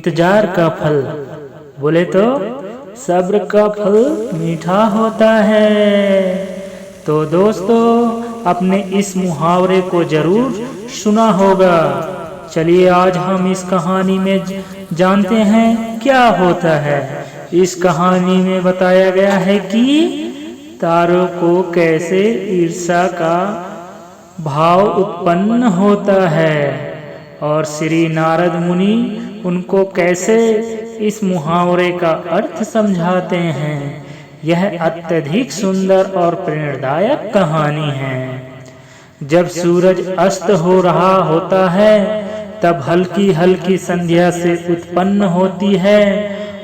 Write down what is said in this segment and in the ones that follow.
इंतजार का फल, बोले तो सब्र का फल मीठा होता है। तो दोस्तों, अपने इस मुहावरे को जरूर सुना होगा। चलिए आज हम इस कहानी में जानते हैं क्या होता है। इस कहानी में बताया गया है कि तारों को कैसे ईर्ष्या का भाव उत्पन्न होता है और श्री नारद मुनि उनको कैसे इस मुहावरे का अर्थ समझाते हैं। यह अत्यधिक सुंदर और प्रेरणादायक कहानी है। जब सूरज अस्त हो रहा होता है तब हल्की हल्की संध्या से उत्पन्न होती है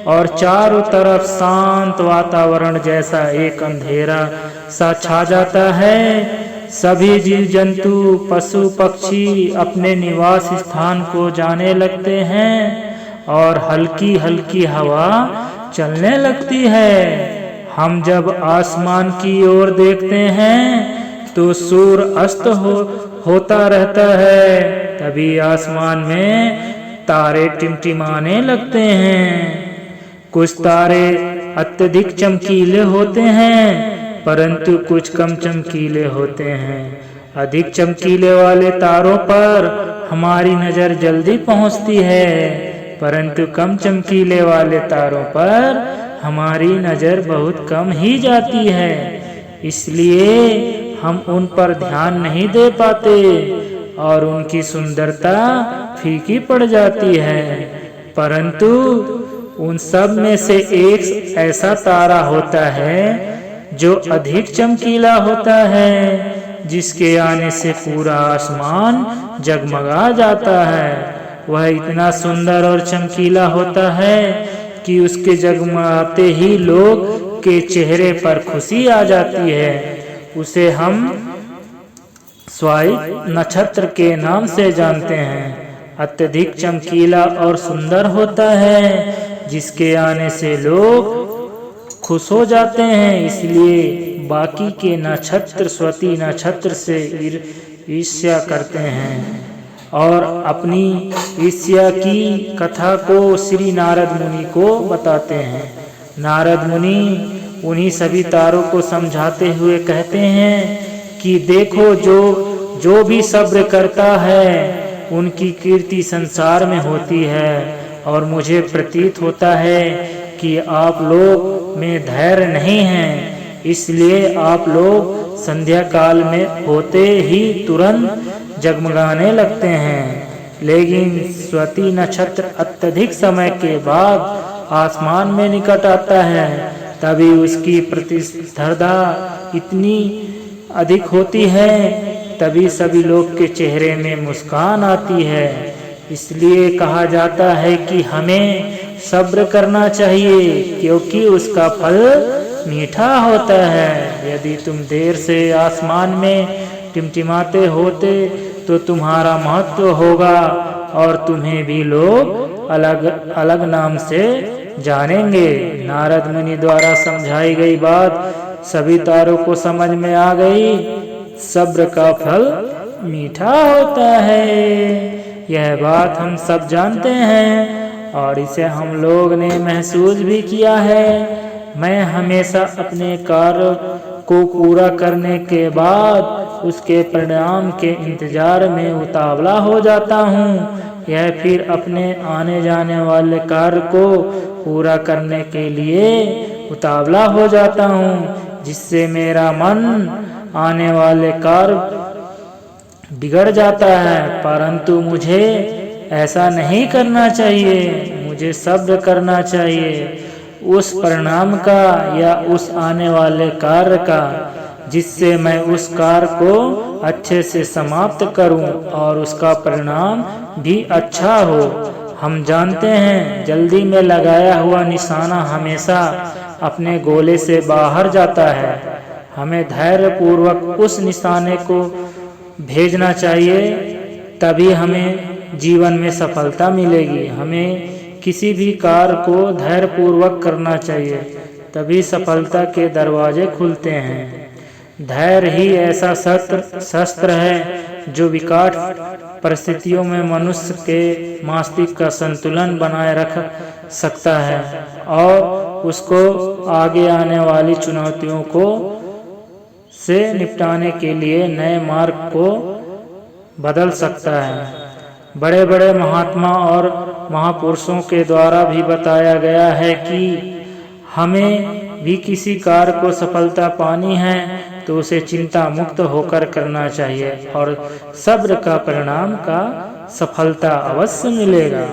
और चारों तरफ शांत वातावरण जैसा एक अंधेरा सा छा जाता है। सभी जीव जंतु पशु पक्षी अपने निवास स्थान को जाने लगते हैं और हल्की हल्की हवा चलने लगती है। हम जब आसमान की ओर देखते हैं तो सूर्य अस्त होता रहता है। तभी आसमान में तारे टिमटिमाने लगते हैं। कुछ तारे अत्यधिक चमकीले होते हैं परंतु कुछ कम चमकीले होते हैं। अधिक चमकीले वाले तारों पर हमारी नजर जल्दी पहुंचती है परंतु कम चमकीले वाले तारों पर हमारी नजर बहुत कम ही जाती है। इसलिए हम उन पर ध्यान नहीं दे पाते और उनकी सुंदरता फीकी पड़ जाती है। परंतु उन सब में से एक ऐसा तारा होता है जो अधिक चमकीला होता है, जिसके आने से पूरा आसमान जगमगा जाता है। वह इतना सुंदर और चमकीला होता है कि उसके जगमगाते ही लोग के चेहरे पर खुशी आ जाती है। उसे हम स्वाति नक्षत्र के नाम से जानते हैं। अत्यधिक चमकीला और सुंदर होता है, जिसके आने से लोग खुश हो जाते हैं। इसलिए बाकी के नक्षत्र स्वाति नक्षत्र से ईर्ष्या करते हैं और अपनी ईर्ष्या की कथा को श्री नारद मुनि को बताते हैं। नारद मुनि उन्हीं सभी तारों को समझाते हुए कहते हैं कि देखो, जो भी सब्र करता है उनकी कीर्ति संसार में होती है और मुझे प्रतीत होता है कि आप लोग में धैर्य नहीं है, इसलिए आप लोग संध्या काल में होते ही तुरंत जगमगाने लगते हैं। लेकिन स्वाति नक्षत्र अत्यधिक समय के बाद आसमान में निकट आता है, तभी उसकी प्रतिस्पर्धा इतनी अधिक होती है, तभी सभी लोग के चेहरे में मुस्कान आती है। इसलिए कहा जाता है कि हमें सब्र करना चाहिए क्योंकि उसका फल मीठा होता है। यदि तुम देर से आसमान में टिमटिमाते होते तो तुम्हारा महत्व होगा और तुम्हें भी लोग अलग अलग नाम से जानेंगे। नारद मुनि द्वारा समझाई गई बात सभी तारों को समझ में आ गई। सब्र का फल मीठा होता है, यह बात हम सब जानते हैं और इसे हम लोग ने महसूस भी किया है। मैं हमेशा अपने कार्य को पूरा करने के बाद उसके परिणाम के इंतजार में उतावला हो जाता हूँ। यह फिर अपने आने जाने वाले कार्य को पूरा करने के लिए उतावला हो जाता हूँ, जिससे मेरा मन आने वाले कार्य बिगड़ जाता है। परंतु मुझे ऐसा नहीं करना चाहिए, मुझे सब्र करना चाहिए उस परिणाम का या उस आने वाले कार्य का, जिससे मैं उस कार्य को अच्छे से समाप्त करूं और उसका परिणाम भी अच्छा हो। हम जानते हैं जल्दी में लगाया हुआ निशाना हमेशा अपने गोले से बाहर जाता है। हमें धैर्य पूर्वक उस निशाने को भेजना चाहिए, तभी हमें जीवन में सफलता मिलेगी। हमें किसी भी कार्य को धैर्य पूर्वक करना चाहिए, तभी सफलता के दरवाजे खुलते हैं। धैर्य ही ऐसा शस्त्र है जो विकट परिस्थितियों में मनुष्य के मस्तिष्क का संतुलन बनाए रख सकता है और उसको आगे आने वाली चुनौतियों को से निपटाने के लिए नए मार्ग को बदल सकता है। बड़े बड़े महात्मा और महापुरुषों के द्वारा भी बताया गया है कि हमें भी किसी कार्य को सफलता पानी है तो उसे चिंता मुक्त होकर करना चाहिए और सब्र का परिणाम का सफलता अवश्य मिलेगा।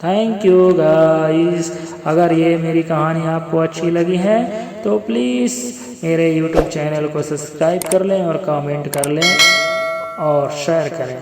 Thank you guys. अगर ये मेरी कहानी आपको अच्छी लगी है तो प्लीज़ मेरे YouTube चैनल को सब्सक्राइब कर लें और कमेंट कर लें और शेयर करें।